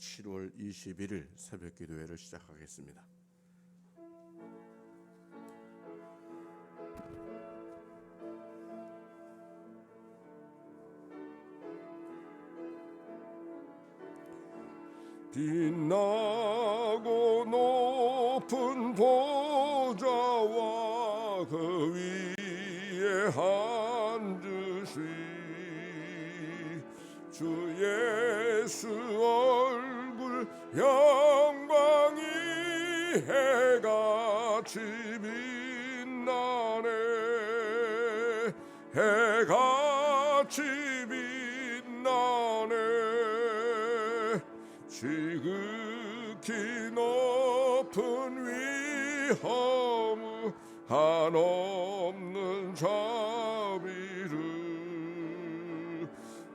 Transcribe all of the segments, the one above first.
7월 21일 새벽 기도회를 시작하겠습니다. 빛나고 높은 보좌와 그 위에 앉으신 주 예수 얼굴 영광이 해같이 빛나네. 해같이 빛나네. 지극히 높은 위엄 한없는 자비를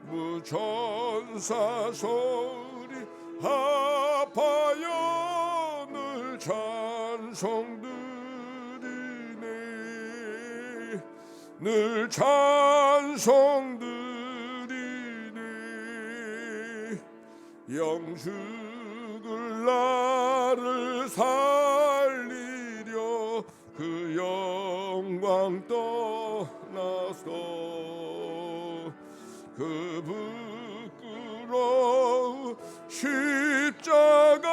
무천사 소리 합하여 늘 찬송드리네. 늘 찬송드리네. 영죽을 나를 살리려 그 영광 떠나서 그 부끄러운 십자가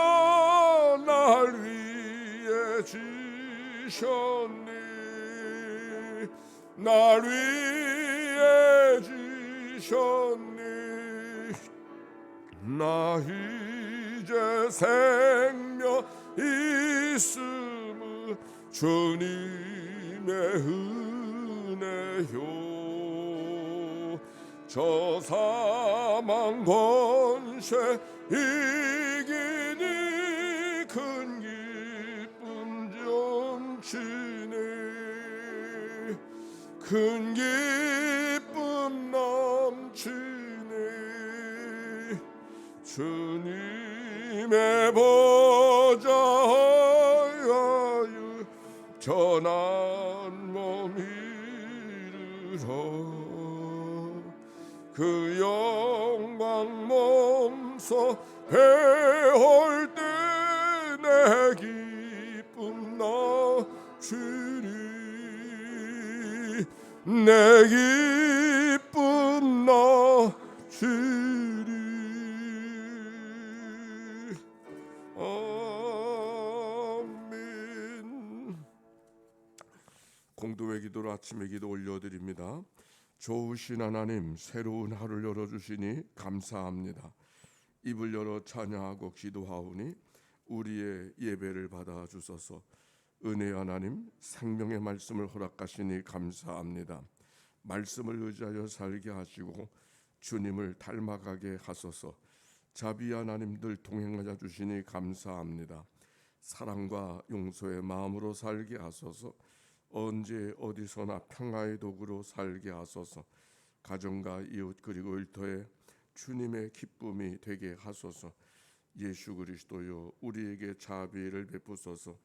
날 위해 지셨네. 날 위해 지셨네. 나 이제 생명 있음은 주님의 은혜요. 저 사망 권세 이기니 큰 기쁨 넘치네. 큰 기쁨 넘치네. 주님의 보좌하여 전한 몸 이르러 그 영광 몸소 배울 때 내 기쁨 넘치리. 내 기쁨 넘치리. 공도의 기도로 아침의 기도 올려드립니다. 좋으신 하나님, 새로운 하루를 열어주시니 감사합니다. 입을 열어 찬양하고 기도하오니 우리의 예배를 받아주소서. 은혜의 하나님, 생명의 말씀을 허락하시니 감사합니다. 말씀을 의지하여 살게 하시고 주님을 닮아가게 하소서. 자비의 하나님 늘 동행하여 주시니 감사합니다. 사랑과 용서의 마음으로 살게 하소서. 언제 어디서나 평화의 도구로 살게 하소서. 가정과 이웃 그리고 일터에 주님의 기쁨이 되게 하소서. 예수 그리스도여, 우리에게 자비를 베푸소서.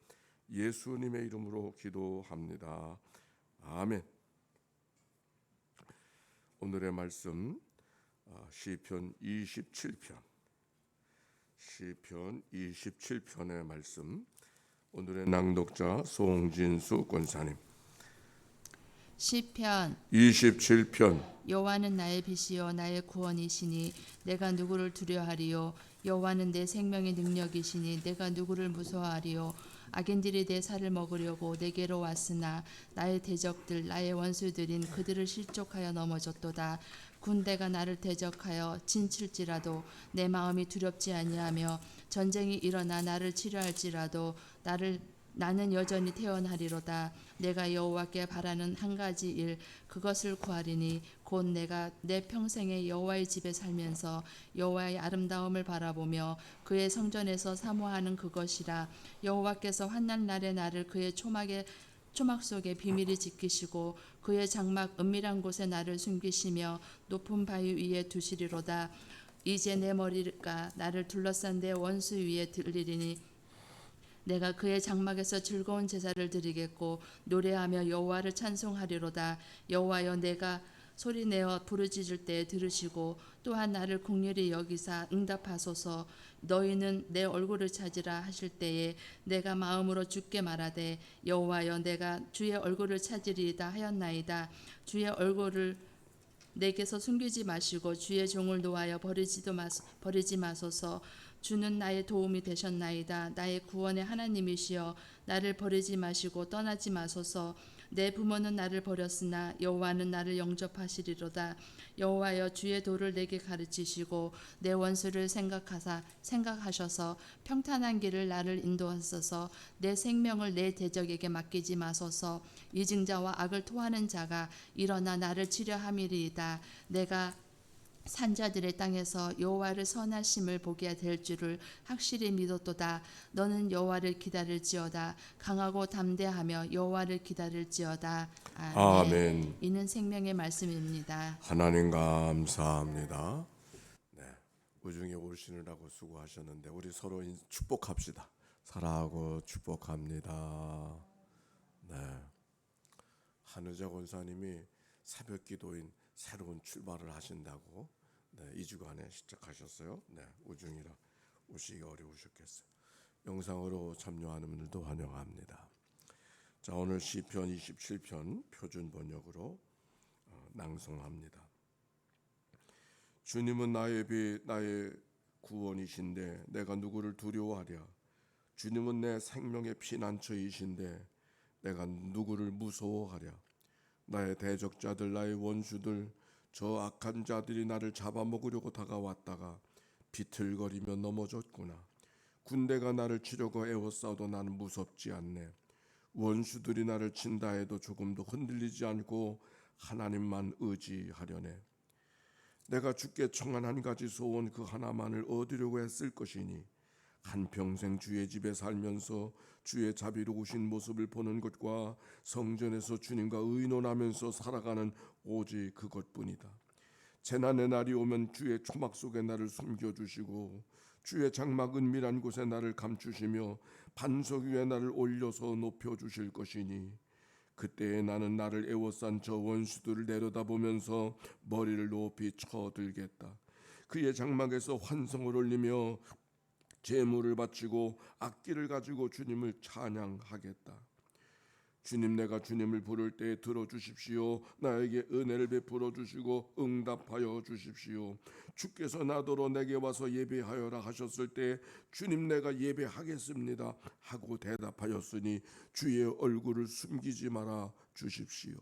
예수님의 이름으로 기도합니다. 아멘. 오늘의 말씀 시편 27편 27편의 말씀. 오늘의 낭독자 송진수 권사님. 시편 27편. 여호와는 나의 빛이요 나의 구원이시니 내가 누구를 두려워하리요. 여호와는 내 생명의 능력이시니 내가 누구를 무서워하리요. 악인들이 내 살을 먹으려고 내게로 왔으나 나의 대적들 나의 원수들인 그들을 실족하여 넘어졌도다. 군대가 나를 대적하여 진칠지라도 내 마음이 두렵지 아니하며 전쟁이 일어나 나를 치료할지라도 나는 여전히 태어나리로다. 내가 여호와께 바라는 한 가지 일 그것을 구하리니 곧 내가 내 평생에 여호와의 집에 살면서 여호와의 아름다움을 바라보며 그의 성전에서 사모하는 그것이라. 여호와께서 환난 날에 나를 그의 초막 속에 비밀히 지키시고 그의 장막 은밀한 곳에 나를 숨기시며 높은 바위 위에 두시리로다. 이제 내 머리가 나를 둘러싼 내 원수 위에 들리리니 내가 그의 장막에서 즐거운 제사를 드리겠고 노래하며 여호와를 찬송하리로다. 여호와여, 내가 소리내어 부르짖을 때 들으시고 또한 나를 긍휼히 여기사 응답하소서. 너희는 내 얼굴을 찾으라 하실 때에 내가 마음으로 주께 말하되 여호와여 내가 주의 얼굴을 찾으리이다 하였나이다. 주의 얼굴을 내게서 숨기지 마시고 주의 종을 노하여 버리지 마소서. 주는 나의 도움이 되셨나이다. 나의 구원의 하나님이시여 나를 버리지 마시고 떠나지 마소서. 내 부모는 나를 버렸으나 여호와는 나를 영접하시리로다. 여호와여 주의 도를 내게 가르치시고 내 원수를 생각하셔서 평탄한 길을 나를 인도하소서. 내 생명을 내 대적에게 맡기지 마소서. 이증자와 악을 토하는 자가 일어나 나를 치려함이리이다. 내가 산자들의 땅에서 여호와를 선하심을 보게 될 줄을 확실히 믿었도다. 너는 여호와를 기다릴지어다. 강하고 담대하며 여호와를 기다릴지어다. 아멘. 아멘. 이는 생명의 말씀입니다. 하나님 감사합니다. 네, 우중에 오시느라고 수고하셨는데 우리 서로 축복합시다. 사랑하고 축복합니다. 네, 한의자 권사님이 새벽기도인 새로운 출발을 하신다고 2주간에 시작하셨어요. 네, 우중이라 오시기 어려우셨겠어요. 영상으로 참여하는 분들도 환영합니다. 자, 오늘 시편 27편 표준 번역으로 낭송합니다. 주님은 나의 빛 나의 구원이신데 내가 누구를 두려워하랴. 주님은 내 생명의 피난처이신데 내가 누구를 무서워하랴. 나의 대적자들 나의 원수들 저 악한 자들이 나를 잡아먹으려고 다가왔다가 비틀거리며 넘어졌구나. 군대가 나를 치려고 애워싸도 나는 무섭지 않네. 원수들이 나를 친다 해도 조금도 흔들리지 않고 하나님만 의지하려네. 내가 주께 청한 한 가지 소원 그 하나만을 얻으려고 했을 것이니 한평생 주의 집에 살면서 주의 자비로우신 모습을 보는 것과 성전에서 주님과 의논하면서 살아가는 오직 그것뿐이다. 재난의 날이 오면 주의 초막 속에 나를 숨겨주시고 주의 장막 은밀한 곳에 나를 감추시며 반석 위에 나를 올려서 높여주실 것이니 그때에 나는 나를 애워싼 저 원수들을 내려다보면서 머리를 높이 쳐들겠다. 그의 장막에서 환성을 올리며 제물을 바치고 악기를 가지고 주님을 찬양하겠다. 주님 내가 주님을 부를 때 들어주십시오. 나에게 은혜를 베풀어 주시고 응답하여 주십시오. 주께서 나더러 내게 와서 예배하여라 하셨을 때 주님 내가 예배하겠습니다 하고 대답하였으니 주의 얼굴을 숨기지 말아 주십시오.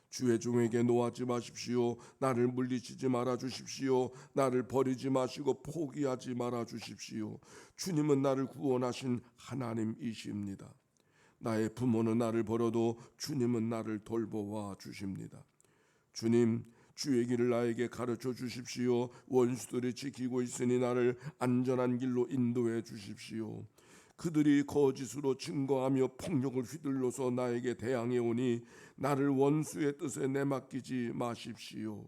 주의 종에게 노하지 마십시오. 나를 물리치지 말아 주십시오. 나를 버리지 마시고 포기하지 말아 주십시오. 주님은 나를 구원하신 하나님이십니다. 나의 부모는 나를 버려도 주님은 나를 돌보아 주십니다. 주님, 주의 길을 나에게 가르쳐 주십시오. 원수들이 지키고 있으니 나를 안전한 길로 인도해 주십시오. 그들이 거짓으로 증거하며 폭력을 휘둘러서 나에게 대항해 오니 나를 원수의 뜻에 내맡기지 마십시오.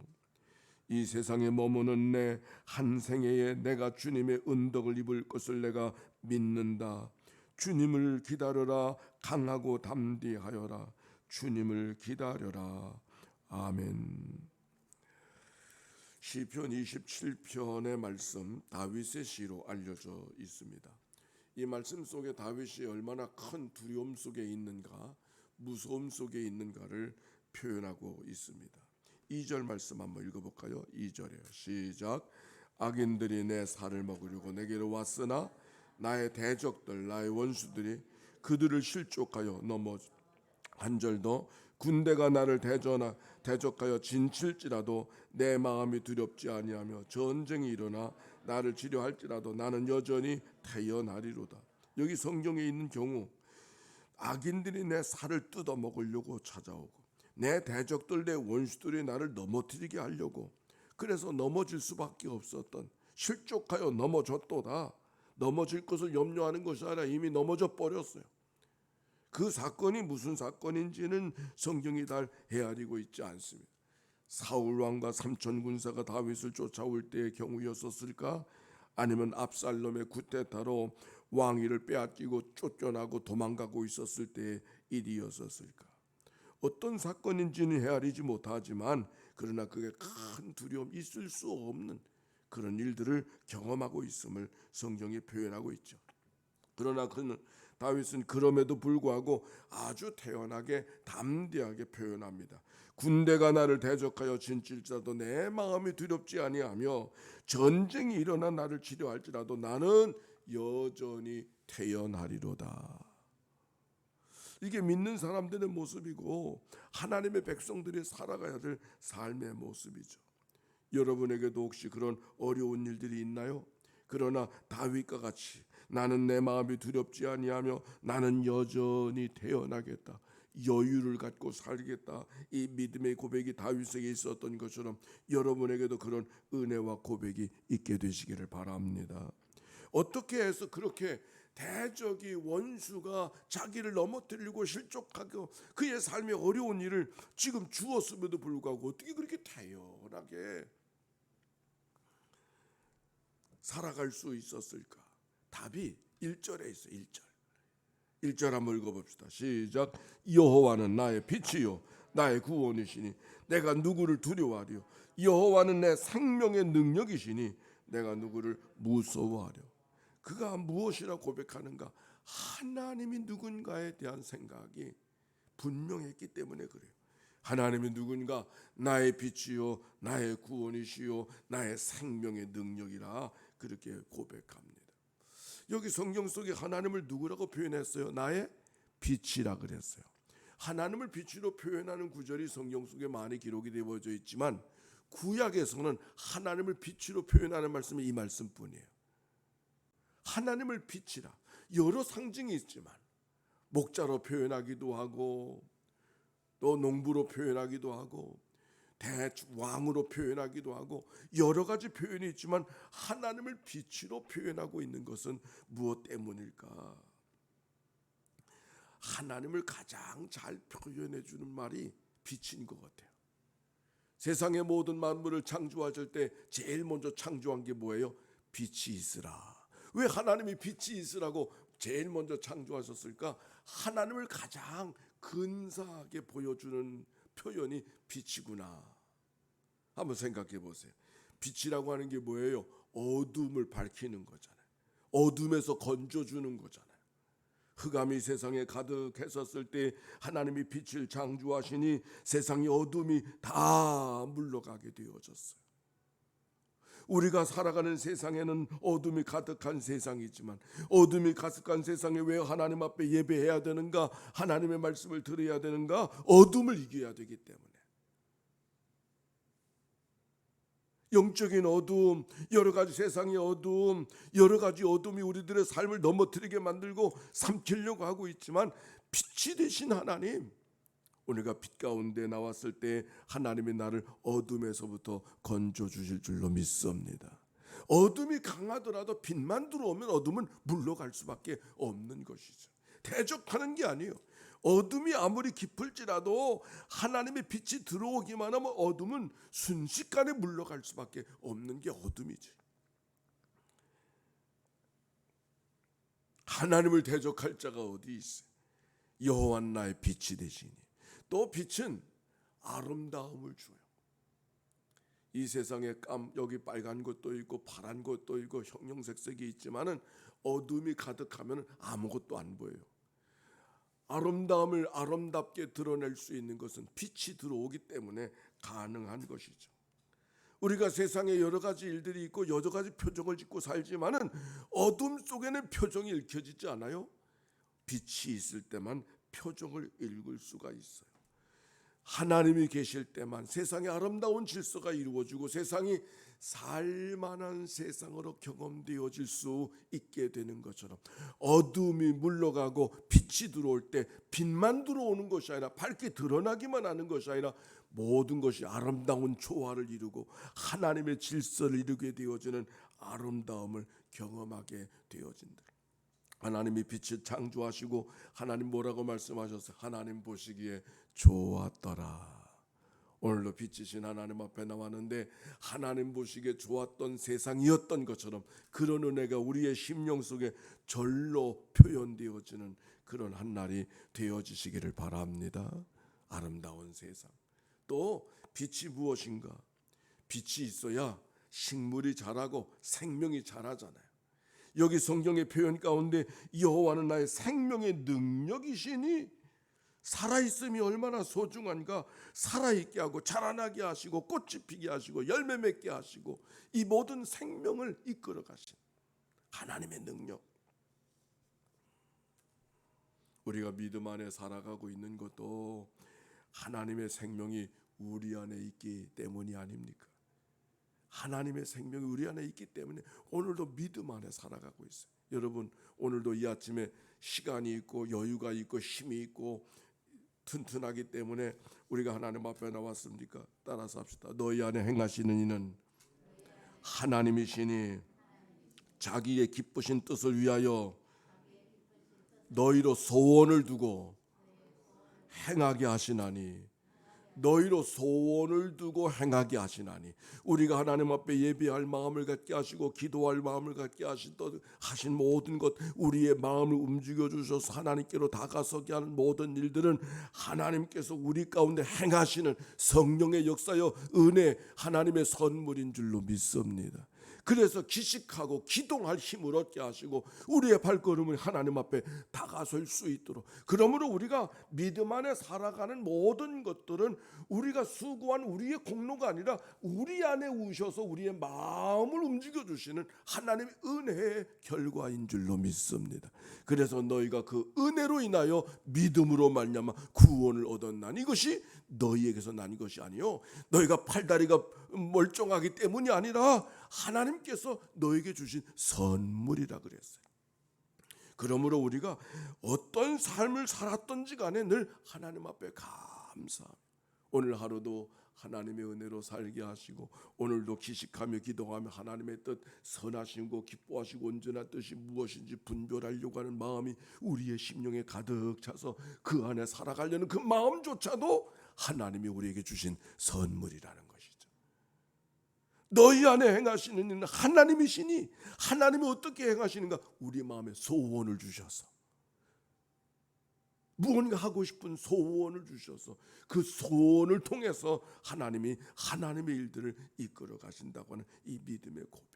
이 세상에 머무는 내 한 생애에 내가 주님의 은덕을 입을 것을 내가 믿는다. 주님을 기다려라. 강하고 담대하여라. 주님을 기다려라. 아멘. 시편 27편의 말씀 다윗의 시로 알려져 있습니다. 이 말씀 속에 다윗이 얼마나 큰 두려움 속에 있는가, 무서움 속에 있는가를 표현하고 있습니다. 2절 말씀 한번 읽어볼까요? 2절에요. 시작. 악인들이 내 살을 먹으려고 내게로 왔으나 나의 대적들 나의 원수들이 그들을 실족하여 넘어. 한 절 더. 군대가 나를 대적하여 진칠지라도 내 마음이 두렵지 아니하며 전쟁이 일어나 나를 치려할지라도 나는 여전히 태어나리로다. 여기 성경에 있는 경우 악인들이 내 살을 뜯어먹으려고 찾아오고 내 대적들 내 원수들이 나를 넘어뜨리게 하려고 그래서 넘어질 수밖에 없었던 실족하여 넘어졌도다. 넘어질 것을 염려하는 것이 아니라 이미 넘어져 버렸어요. 그 사건이 무슨 사건인지는 성경이 다 헤아리고 있지 않습니다. 사울 왕과 삼천 군사가 다윗을 쫓아올 때의 경우였었을까? 아니면 압살롬의 쿠데타로 왕위를 빼앗기고 쫓겨나고 도망가고 있었을 때의 일이었었을까? 어떤 사건인지는 헤아리지 못하지만 그러나 그게 큰 두려움, 있을 수 없는 그런 일들을 경험하고 있음을 성경이 표현하고 있죠. 그러나 다윗은 그럼에도 불구하고 아주 태연하게 담대하게 표현합니다. 군대가 나를 대적하여 진칠지라도 내 마음이 두렵지 아니하며 전쟁이 일어나 나를 치료할지라도 나는 여전히 태연하리로다. 이게 믿는 사람들의 모습이고 하나님의 백성들이 살아가야 될 삶의 모습이죠. 여러분에게도 혹시 그런 어려운 일들이 있나요? 그러나 다윗과 같이 나는 내 마음이 두렵지 아니하며 나는 여전히 태어나겠다, 여유를 갖고 살겠다, 이 믿음의 고백이 다윗에게 있었던 것처럼 여러분에게도 그런 은혜와 고백이 있게 되시기를 바랍니다. 어떻게 해서 그렇게 대적이 원수가 자기를 넘어뜨리고 실족하고 그의 삶의 어려운 일을 지금 주었음에도 불구하고 어떻게 그렇게 태연하게 살아갈 수 있었을까? 답이 1절에 있어. 1절 한번 읽어봅시다. 시작. 여호와는 나의 빛이요 나의 구원이시니 내가 누구를 두려워하리요. 여호와는 내 생명의 능력이시니 내가 누구를 무서워하려. 그가 무엇이라 고백하는가? 하나님이 누군가에 대한 생각이 분명했기 때문에 그래요. 하나님이 누군가? 나의 빛이요 나의 구원이시요 나의 생명의 능력이라 그렇게 고백합니다. 여기 성경 속에 하나님을 누구라고 표현했어요? 나의 빛이라 그랬어요. 하나님을 빛으로 표현하는 구절이 성경 속에 많이 기록이 되어져 있지만 구약에서는 하나님을 빛으로 표현하는 말씀이 이 말씀뿐이에요. 하나님을 빛이라. 여러 상징이 있지만 목자로 표현하기도 하고 또 농부로 표현하기도 하고 왕으로 표현하기도 하고 여러 가지 표현이 있지만 하나님을 빛으로 표현하고 있는 것은 무엇 때문일까? 하나님을 가장 잘 표현해 주는 말이 빛인 것 같아요. 세상의 모든 만물을 창조하실 때 제일 먼저 창조한 게 뭐예요? 빛이 있으라. 왜 하나님이 빛이 있으라고 제일 먼저 창조하셨을까? 하나님을 가장 근사하게 보여주는 표현이 빛이구나. 한번 생각해 보세요. 빛이라고 하는 게 뭐예요? 어둠을 밝히는 거잖아요. 어둠에서 건져주는 거잖아요. 흑암이 세상에 가득했었을 때 하나님이 빛을 창조하시니 세상의 어둠이 다 물러가게 되어졌어요. 우리가 살아가는 세상에는 어둠이 가득한 세상이지만 어둠이 가득한 세상에 왜 하나님 앞에 예배해야 되는가? 하나님의 말씀을 들어야 되는가? 어둠을 이겨야 되기 때문에. 영적인 어둠, 여러 가지 세상의 어둠, 여러 가지 어둠이 우리들의 삶을 넘어뜨리게 만들고 삼키려고 하고 있지만 빛이 되신 하나님, 우리가 빛 가운데 나왔을 때 하나님이 나를 어둠에서부터 건져주실 줄로 믿습니다. 어둠이 강하더라도 빛만 들어오면 어둠은 물러갈 수밖에 없는 것이죠. 대적하는 게 아니에요. 어둠이 아무리 깊을지라도 하나님의 빛이 들어오기만 하면 어둠은 순식간에 물러갈 수밖에 없는 게 어둠이지. 하나님을 대적할 자가 어디 있어요? 여호와는 나의 빛이 되시니. 또 빛은 아름다움을 줘요. 이 세상에 여기 빨간 것도 있고 파란 것도 있고 형형색색이 있지만은 어둠이 가득하면 아무것도 안 보여요. 아름다움을 아름답게 드러낼 수 있는 것은 빛이 들어오기 때문에 가능한 것이죠. 우리가 세상에 여러 가지 일들이 있고 여러 가지 표정을 짓고 살지만은 어둠 속에는 표정이 읽혀지지 않아요. 빛이 있을 때만 표정을 읽을 수가 있어요. 하나님이 계실 때만 세상에 아름다운 질서가 이루어지고 세상이 살만한 세상으로 경험되어질 수 있게 되는 것처럼 어둠이 물러가고 빛이 들어올 때 빛만 들어오는 것이 아니라 밝게 드러나기만 하는 것이 아니라 모든 것이 아름다운 조화를 이루고 하나님의 질서를 이루게 되어지는 아름다움을 경험하게 되어진다. 하나님이 빛을 창조하시고 하나님 뭐라고 말씀하셨어요? 하나님 보시기에 좋았더라. 오늘도 빛이신 하나님 앞에 나왔는데 하나님 보시기에 좋았던 세상이었던 것처럼 그런 은혜가 우리의 심령 속에 절로 표현되어지는 그런 한 날이 되어지시기를 바랍니다. 아름다운 세상. 또 빛이 무엇인가? 빛이 있어야 식물이 자라고 생명이 자라잖아요. 여기 성경의 표현 가운데 여호와는 나의 생명의 능력이시니 살아있음이 얼마나 소중한가. 살아있게 하고 자라나게 하시고 꽃이 피게 하시고 열매 맺게 하시고 이 모든 생명을 이끌어 가신 하나님의 능력. 우리가 믿음 안에 살아가고 있는 것도 하나님의 생명이 우리 안에 있기 때문이 아닙니까? 하나님의 생명이 우리 안에 있기 때문에 오늘도 믿음 안에 살아가고 있어요. 여러분, 오늘도 이 아침에 시간이 있고 여유가 있고 힘이 있고 튼튼하기 때문에 우리가 하나님 앞에 나왔습니까? 따라서 합시다. 너희 안에 행하시는 이는 하나님이시니 자기의 기쁘신 뜻을 위하여 너희로 소원을 두고 행하게 하시나니. 너희로 소원을 두고 행하게 하시나니. 우리가 하나님 앞에 예배할 마음을 갖게 하시고 기도할 마음을 갖게 하신 모든 것, 우리의 마음을 움직여 주셔서 하나님께로 다가서게 하는 모든 일들은 하나님께서 우리 가운데 행하시는 성령의 역사여 은혜, 하나님의 선물인 줄로 믿습니다. 그래서 기식하고 기동할 힘을 얻게 하시고 우리의 발걸음을 하나님 앞에 다가설 수 있도록. 그러므로 우리가 믿음 안에 살아가는 모든 것들은 우리가 수고한 우리의 공로가 아니라 우리 안에 오셔서 우리의 마음을 움직여 주시는 하나님의 은혜의 결과인 줄로 믿습니다. 그래서 너희가 그 은혜로 인하여 믿음으로 말미암아 구원을 얻었나니 이것이 너희에게서 난 것이 아니요 너희가 팔다리가 멀쩡하기 때문이 아니라 하나님께서 너에게 주신 선물이라 그랬어요. 그러므로 우리가 어떤 삶을 살았던지 간에 늘 하나님 앞에 감사합니다. 오늘 하루도 하나님의 은혜로 살게 하시고 오늘도 기식하며 기도하며 하나님의 뜻, 선하시고 기뻐하시고 온전한 뜻이 무엇인지 분별하려고 하는 마음이 우리의 심령에 가득 차서 그 안에 살아가려는 그 마음조차도 하나님이 우리에게 주신 선물이라는 것이죠. 너희 안에 행하시는 이는 하나님이시니 하나님이 어떻게 행하시는가? 우리 마음에 소원을 주셔서 무언가 하고 싶은 소원을 주셔서 그 소원을 통해서 하나님이 하나님의 일들을 이끌어 가신다고 하는 이 믿음의 고백.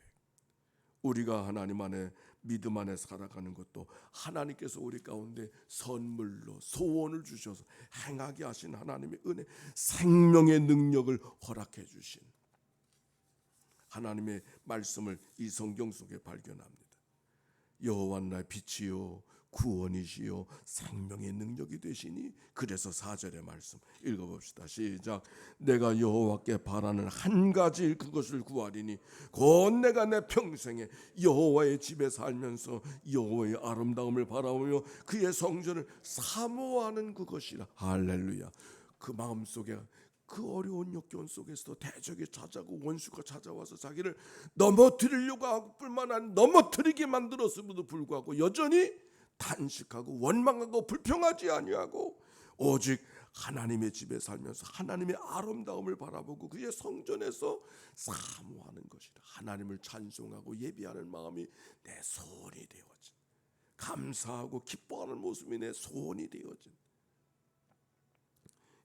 우리가 하나님 안에 믿음 안에 살아가는 것도 하나님께서 우리 가운데 선물로 소원을 주셔서 행하게 하신 하나님의 은혜, 생명의 능력을 허락해 주신 하나님의 말씀을 이 성경 속에 발견합니다. 여호와는 나의 빛이요 구원이시요 생명의 능력이 되시니. 그래서 4절의 말씀 읽어봅시다. 시작. 내가 여호와께 바라는 한 가지 일 그것을 구하리니 곧 내가 내 평생에 여호와의 집에 살면서 여호와의 아름다움을 바라보며 그의 성전을 사모하는 그것이라. 할렐루야. 그 마음속에 그 어려운 역경 속에서도 대적이 찾아오고 원수가 찾아와서 자기를 넘어뜨리려고 하고 뿐만 아니라 넘어뜨리게 만들었음에도 불구하고 여전히 탄식하고 원망하고 불평하지 아니하고 오직 하나님의 집에 살면서 하나님의 아름다움을 바라보고 그의 성전에서 사모하는 것이라. 하나님을 찬송하고 예배하는 마음이 내 소원이 되어진, 감사하고 기뻐하는 모습이 내 소원이 되어진.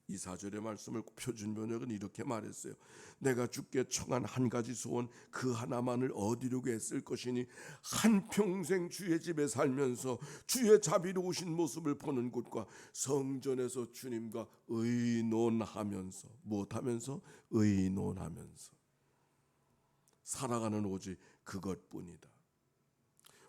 이 4절의 말씀을 표준 번역은 이렇게 말했어요. 내가 주께 청한 한 가지 소원 그 하나만을 얻으려고 애쓸 것이니 한평생 주의 집에 살면서 주의 자비로우신 모습을 보는 곳과 성전에서 주님과 의논하면서, 무엇하면서? 의논하면서 살아가는 오직 그것뿐이다.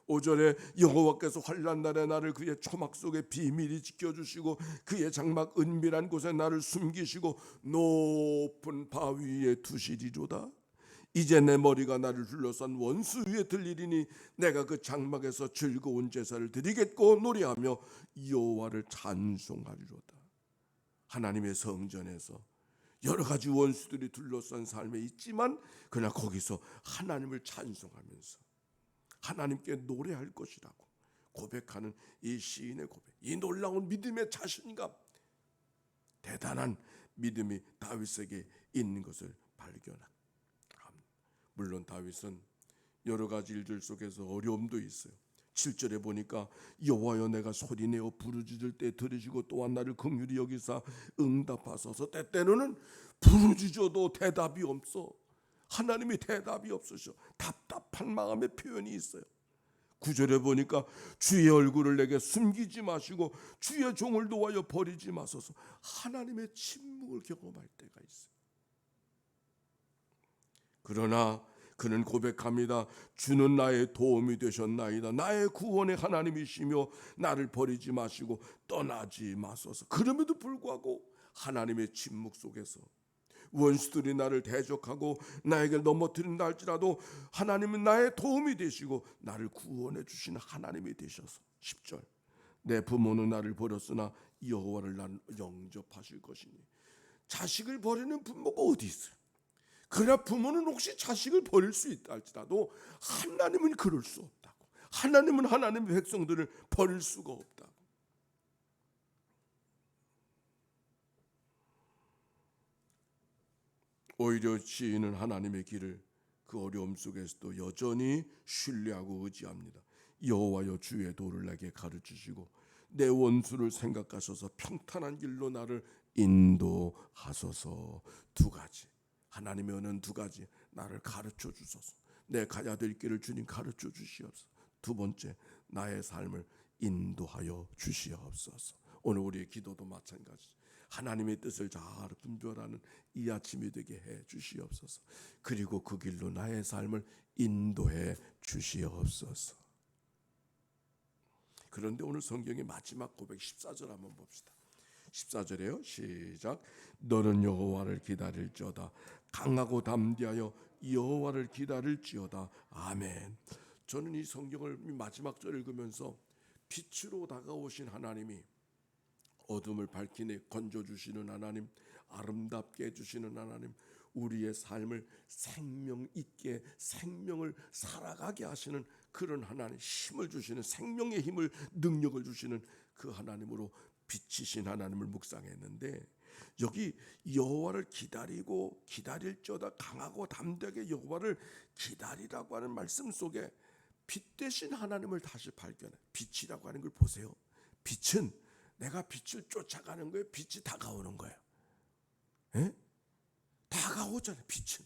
5절에 여호와께서 환난 날에 나를 그의 초막 속에 비밀히 지켜주시고 그의 장막 은밀한 곳에 나를 숨기시고 높은 바위 위에 두시리로다. 이제 내 머리가 나를 둘러싼 원수 위에 들리리니 내가 그 장막에서 즐거운 제사를 드리겠고 노래하며 여호와를 찬송하리로다. 하나님의 성전에서 여러 가지 원수들이 둘러싼 삶에 있지만 그러나 거기서 하나님을 찬송하면서 하나님께 노래할 것이라고 고백하는 이 시인의 고백, 이 놀라운 믿음의 자신감, 대단한 믿음이 다윗에게 있는 것을 발견합니다. 물론 다윗은 여러 가지 일들 속에서 어려움도 있어요. 7절에 보니까 여호와여 내가 소리내어 부르짖을 때 들으시고 또한 나를 긍휼히 여기사 응답하소서. 때때로는 부르짖어도 대답이 없어. 하나님이 대답이 없으셔. 답답한 마음의 표현이 있어요. 9절에 보니까 주의 얼굴을 내게 숨기지 마시고 주의 종을 도와여 버리지 마소서. 하나님의 침묵을 경험할 때가 있어요. 그러나 그는 고백합니다. 주는 나의 도움이 되셨나이다. 나의 구원의 하나님이시며 나를 버리지 마시고 떠나지 마소서. 그럼에도 불구하고 하나님의 침묵 속에서 원수들이 나를 대적하고 나에게 넘어뜨린다 할지라도 하나님은 나의 도움이 되시고 나를 구원해 주시는 하나님이 되셔서 10절 내 부모는 나를 버렸으나 여호와를 나는 영접하실 것이니. 자식을 버리는 부모가 어디 있어요? 그러나 부모는 혹시 자식을 버릴 수 있다 할지라도 하나님은 그럴 수 없다고. 하나님은 하나님의 백성들을 버릴 수가 없다고. 오히려 지인은 하나님의 길을 그 어려움 속에서도 여전히 신뢰하고 의지합니다. 여호와여 주의 도를 내게 가르치시고 내 원수를 생각하셔서 평탄한 길로 나를 인도하소서. 두 가지, 하나님의 은혜는 두 가지. 나를 가르쳐 주소서. 내 가야 될 길을 주님 가르쳐 주시옵소서. 두 번째, 나의 삶을 인도하여 주시옵소서. 오늘 우리의 기도도 마찬가지. 하나님의 뜻을 잘 분별하는 이 아침이 되게 해 주시옵소서. 그리고 그 길로 나의 삶을 인도해 주시옵소서. 그런데 오늘 성경의 마지막 고백 14절 한번 봅시다. 14절에요. 시작. 너는 여호와를 기다릴지어다. 강하고 담대하여 여호와를 기다릴지어다. 아멘. 저는 이 성경을 마지막 절 읽으면서 빛으로 다가오신 하나님이 어둠을 밝히네 건져주시는 하나님, 아름답게 해주시는 하나님, 우리의 삶을 생명 있게 생명을 살아가게 하시는 그런 하나님, 힘을 주시는 생명의 힘을 능력을 주시는 그 하나님으로 빛이신 하나님을 묵상했는데, 여기 여호와를 기다리고 기다릴지어다 강하고 담대하게 여호와를 기다리라고 하는 말씀 속에 빛 대신 하나님을 다시 발견해. 빛이라고 하는 걸 보세요. 빛은 내가 빛을 쫓아가는 거예요. 빛이 다가오는 거예요. 에? 다가오잖아요. 빛은.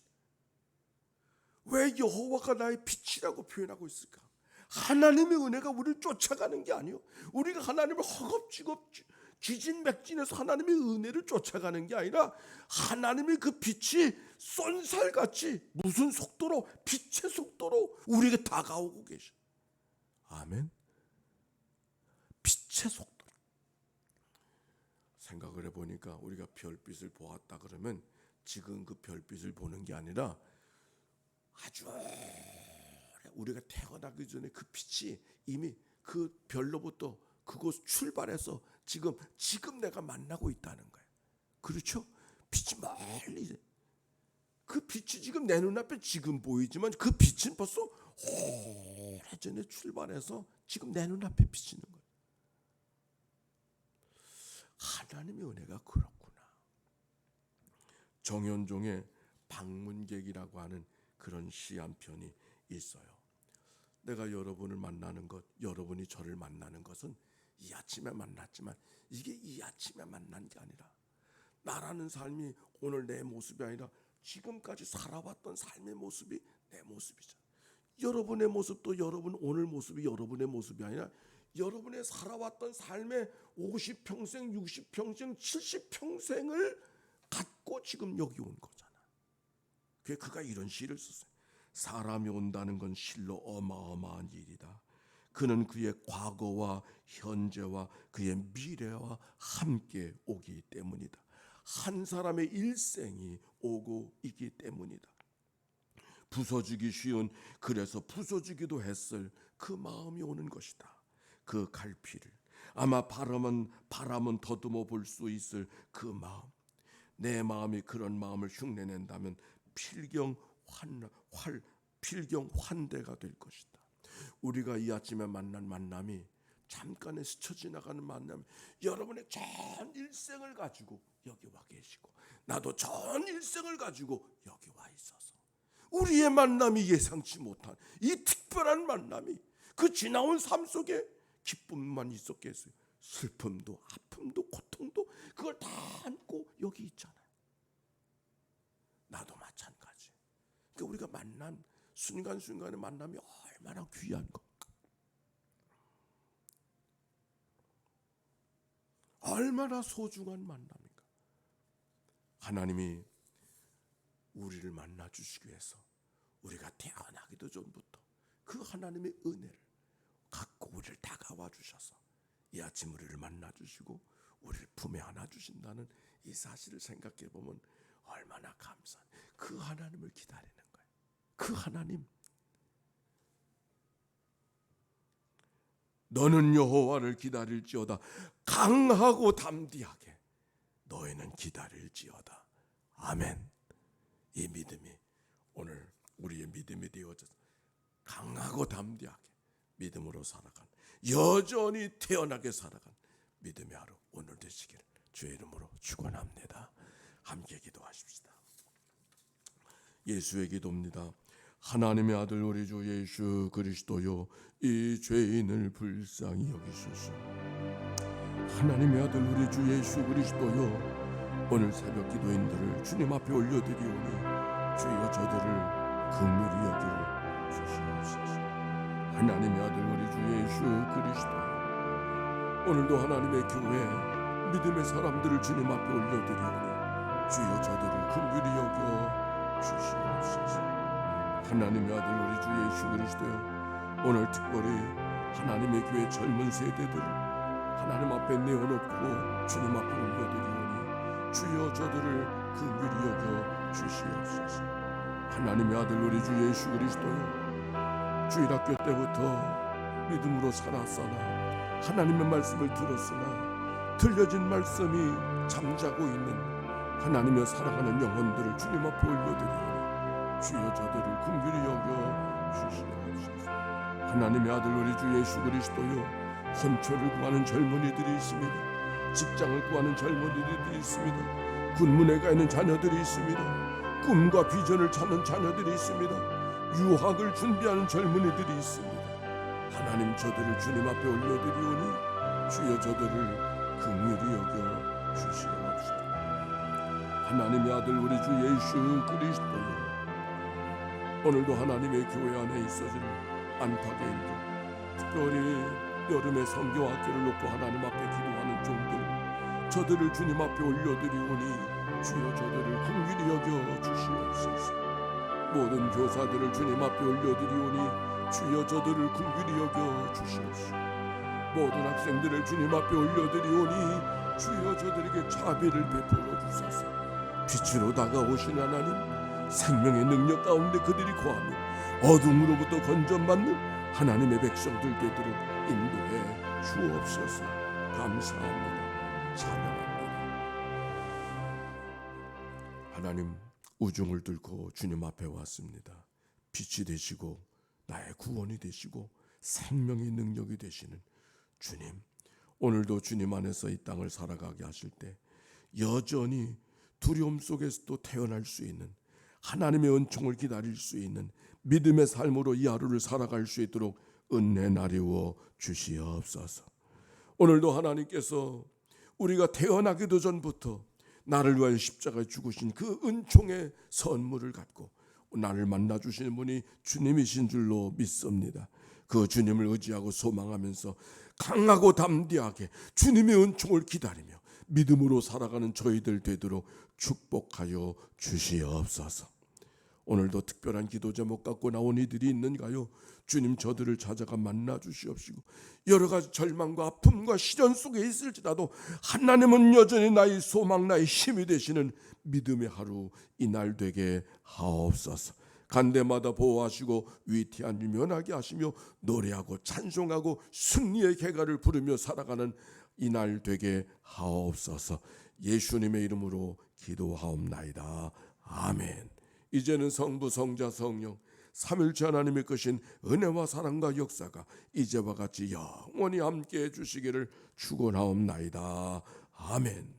왜 여호와가 나의 빛이라고 표현하고 있을까? 하나님의 은혜가 우리를 쫓아가는 게 아니에요. 우리가 하나님을 허겁지겁 기진맥진해서 하나님의 은혜를 쫓아가는 게 아니라 하나님의 그 빛이 쏜살같이 무슨 속도로, 빛의 속도로 우리에게 다가오고 계셔. 아멘. 빛의 속도. 생각을 해보니까 우리가 별빛을 보았다 그러면 지금 그 별빛을 보는 게 아니라 아주 우리가 태어나기 전에 그 빛이 이미 그 별로부터 그곳 출발해서 지금 내가 만나고 있다는 거예요. 그렇죠? 빛이 멀리, 그 빛이 지금 내 눈앞에 지금 보이지만 그 빛은 벌써 오래전에 출발해서 지금 내 눈앞에 비치는 거예요. 하나님의 은혜가 그렇구나. 정현종의 방문객이라고 하는 그런 시 한 편이 있어요. 내가 여러분을 만나는 것, 여러분이 저를 만나는 것은 이 아침에 만났지만 이게 이 아침에 만난 게 아니라 나라는 삶이 오늘 내 모습이 아니라 지금까지 살아왔던 삶의 모습이 내 모습이잖아. 여러분의 모습도 여러분 오늘 모습이 여러분의 모습이 아니라 여러분의 살아왔던 삶의 50평생, 60평생, 70평생을 갖고 지금 여기 온 거잖아. 그가 이런 시를 썼어요. 사람이 온다는 건 실로 어마어마한 일이다. 그는 그의 과거와 현재와 그의 미래와 함께 오기 때문이다. 한 사람의 일생이 오고 있기 때문이다. 부서지기 쉬운, 그래서 부서지기도 했을 그 마음이 오는 것이다. 그 갈피를 아마 바람은 더듬어 볼 수 있을 그 마음, 내 마음이 그런 마음을 흉내낸다면 필경환대가 될 것이다. 우리가 이 아침에 만난 만남이 잠깐에 스쳐 지나가는 만남, 여러분의 전 일생을 가지고 여기 와 계시고 나도 전 일생을 가지고 여기 와 있어서 우리의 만남이 예상치 못한 이 특별한 만남이 그 지나온 삶 속에 기쁨만 있었겠어요? 슬픔도 아픔도 고통도 그걸 다 안고 여기 있잖아요. 나도 마찬가지. 그러니까 우리가 만난 순간순간의 만남이 얼마나 귀한 것, 얼마나 소중한 만남인가. 하나님이 우리를 만나 주시기 위해서 우리가 태어나기도 전부터 그 하나님의 은혜를 갖고 우리를 다가와 주셔서 이 아침 우리를 만나 주시고 우리를 품에 안아 주신다는 이 사실을 생각해 보면 얼마나 감사한, 그 하나님을 기다리는 거예요. 그 하나님, 너는 여호와를 기다릴지어다 강하고 담대하게 너희는 기다릴지어다. 아멘. 이 믿음이 오늘 우리의 믿음이 되어져서 강하고 담대하게 믿음으로 살아간, 여전히 태연하게 살아간 믿음의 하루 오늘 되시기를 주의 이름으로 축원합니다. 함께 기도하십시다. 예수의 기도입니다. 하나님의 아들 우리 주 예수 그리스도요, 이 죄인을 불쌍히 여기소서. 하나님의 아들 우리 주 예수 그리스도요, 오늘 새벽 기도인들을 주님 앞에 올려드리오니 주여 저들을 긍휼히 여겨 주시옵소서. 하나님의 아들 우리 주 예수 그리스도요, 오늘도 하나님의 교회 믿음의 사람들을 주님 앞에 올려드리오니 주여 저들을 긍휼히 여겨 주시옵소서. 하나님의 아들 우리 주 예수 그리스도요, 오늘 특별히 하나님의 교회 젊은 세대들을 하나님 앞에 내어놓고 주님 앞에 올려드리오니 주여 저들을 긍휼히 여겨 주시옵소서. 하나님의 아들 우리 주 예수 그리스도요, 주일학교 때부터 믿음으로 살았으나 하나님의 말씀을 들었으나 들려진 말씀이 잠자고 있는 하나님의 사랑하는 영혼들을 주님 앞에 올려드리오니 주여 저들을 긍휼히 여겨 주시옵소서. 하나님의 아들 우리 주 예수 그리스도요, 헌처를 구하는 젊은이들이 있습니다. 직장을 구하는 젊은이들이 있습니다. 군문에 가 있는 자녀들이 있습니다. 꿈과 비전을 찾는 자녀들이 있습니다. 유학을 준비하는 젊은이들이 있습니다. 하나님 저들을 주님 앞에 올려드리오니 주여 저들을 긍휼히 여겨 주시옵소서. 하나님의 아들 우리 주 예수 그리스도요, 오늘도 하나님의 교회 안에 있어질 안팎의 일들, 특별히 여름의 성경학교를 놓고 하나님 앞에 기도하는 종들, 저들을 주님 앞에 올려드리오니 주여 저들을 긍휼히 여겨 주시옵소서. 모든 교사들을 주님 앞에 올려드리오니 주여 저들을 긍휼히 여겨 주시옵소서. 모든 학생들을 주님 앞에 올려드리오니 주여 저들에게 자비를 베풀어 주소서. 빛으로 다가오신 하나님, 생명의 능력 가운데 그들이 거하며 어둠으로부터 건전받는 하나님의 백성들 되도록 인도해 주옵소서. 감사합니다. 찬양합니다. 하나님, 우중을 뚫고 주님 앞에 왔습니다. 빛이 되시고 나의 구원이 되시고 생명의 능력이 되시는 주님, 오늘도 주님 안에서 이 땅을 살아가게 하실 때 여전히 두려움 속에서도 태어날 수 있는, 하나님의 은총을 기다릴 수 있는 믿음의 삶으로 이 하루를 살아갈 수 있도록 은혜 나리워 주시옵소서. 오늘도 하나님께서 우리가 태어나기도 전부터 나를 위하여 십자가에 죽으신 그 은총의 선물을 갖고 나를 만나 주시는 분이 주님이신 줄로 믿습니다. 그 주님을 의지하고 소망하면서 강하고 담대하게 주님의 은총을 기다리며 믿음으로 살아가는 저희들 되도록 축복하여 주시옵소서. 오늘도 특별한 기도 제목 갖고 나온 이들이 있는가요? 주님 저들을 찾아가 만나 주시옵시고, 여러 가지 절망과 아픔과 시련 속에 있을지라도 하나님은 여전히 나의 소망, 나의 힘이 되시는 믿음의 하루 이날 되게 하옵소서. 간대마다 보호하시고 위태한 일 면하게 하시며 노래하고 찬송하고 승리의 개가를 부르며 살아가는 이날 되게 하옵소서. 예수님의 이름으로 기도하옵나이다. 아멘. 이제는 성부, 성자, 성령 삼일체 하나님의 크신 은혜와 사랑과 역사가 이제와 같이 영원히 함께해 주시기를 축원하옵나이다. 아멘.